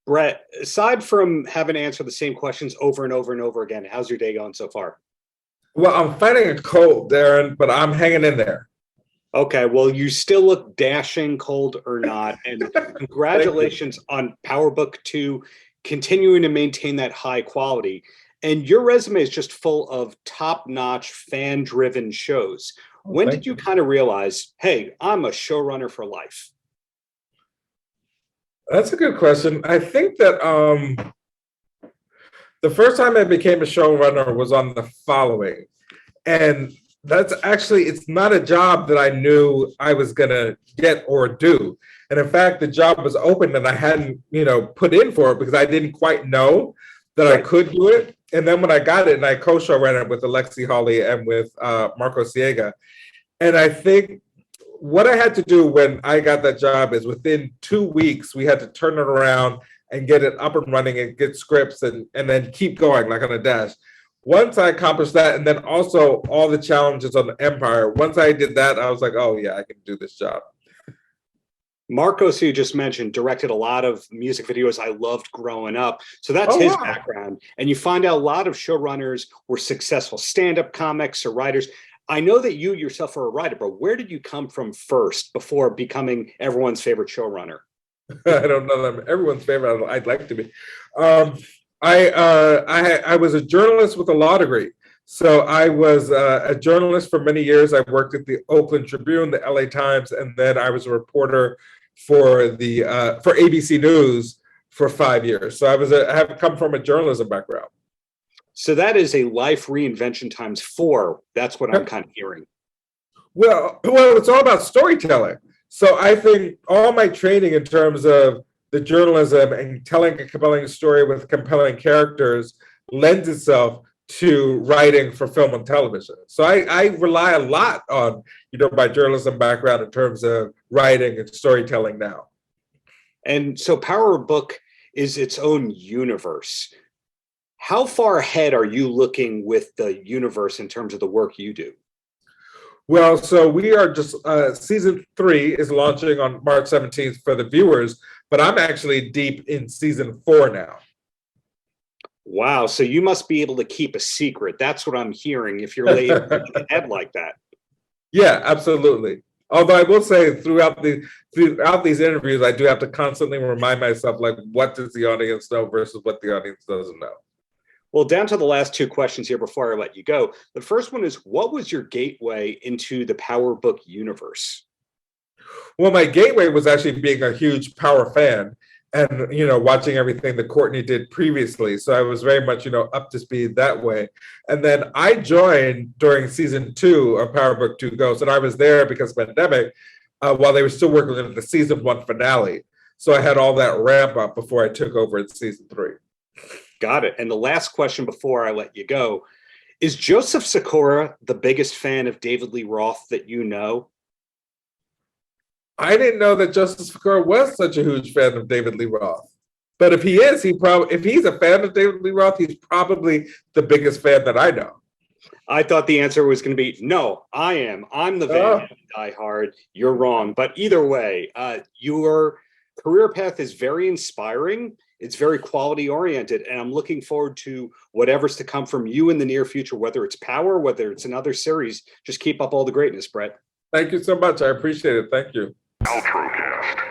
Brett, aside from having to answer the same questions over and over and over again, how's your day going so far? Well, I'm fighting a cold, Darren, but I'm hanging in there. Okay, well, you still look dashing, cold or not, and congratulations on PowerBook 2 continuing to maintain that high quality. And your resume is just full of top-notch, fan-driven shows. When did you kind of realize, hey, I'm a showrunner for life? That's a good question. I think that the first time I became a showrunner was on The Following. And that's actually, it's not a job that I knew I was going to get or do. And in fact, the job was open and I hadn't, put in for it because I didn't quite know that I could do it. And then when I got it and I co-showran it with Alexi Hawley and with Marco Siega. And I think what I had to do when I got that job is within 2 weeks, we had to turn it around and get it up and running and get scripts and then keep going like on a dash. Once I accomplished that, and then also all the challenges on the Empire, once I did that, I was like, oh yeah, I can do this job. Marcos, who you just mentioned, directed a lot of music videos I loved growing up. So that's his background. And you find out a lot of showrunners were successful stand-up comics or writers. I know that you yourself are a writer, but where did you come from first before becoming everyone's favorite showrunner? I don't know that I'm everyone's favorite. I'd like to be. I was a journalist with a law degree. So I was a journalist for many years. I worked at the Oakland Tribune, the LA Times, and then I was a reporter for ABC News for 5 years. So I have come from a journalism background. So that is a life reinvention times 4. That's what I'm kind of hearing. Well, it's all about storytelling. So I think all my training in terms of the journalism and telling a compelling story with compelling characters lends itself to writing for film and television. So I rely a lot on, my journalism background in terms of writing and storytelling now. And so PowerBook is its own universe. How far ahead are you looking with the universe in terms of the work you do? Well, so we are just, season 3 is launching on March 17th for the viewers, but I'm actually deep in season 4 now. Wow, so you must be able to keep a secret. That's what I'm hearing if you're late ahead like that. Yeah, absolutely. Although I will say throughout these interviews, I do have to constantly remind myself, like, what does the audience know versus what the audience doesn't know. Well, down to the last 2 questions here before I let you go. The first one is, what was your gateway into the PowerBook universe? Well, my gateway was actually being a huge Power fan and, watching everything that Courtney did previously. So I was very much, up to speed that way. And then I joined during season 2 of PowerBook 2 Ghosts. And I was there because of the pandemic while they were still working on the season 1 finale. So I had all that ramp up before I took over in season 3. Got it. And the last question before I let you go, is Joseph Sikora the biggest fan of David Lee Roth that you know? I didn't know that Joseph Sikora was such a huge fan of David Lee Roth. But if he is, if he's a fan of David Lee Roth, he's probably the biggest fan that I know. I thought the answer was going to be, no, I am. I'm the Van Halen diehard. You're wrong. But either way, your career path is very inspiring. It's very quality oriented. And I'm looking forward to whatever's to come from you in the near future, whether it's Power, whether it's another series. Just keep up all the greatness, Brett. Thank you so much. I appreciate it. Thank you. Paltrocast.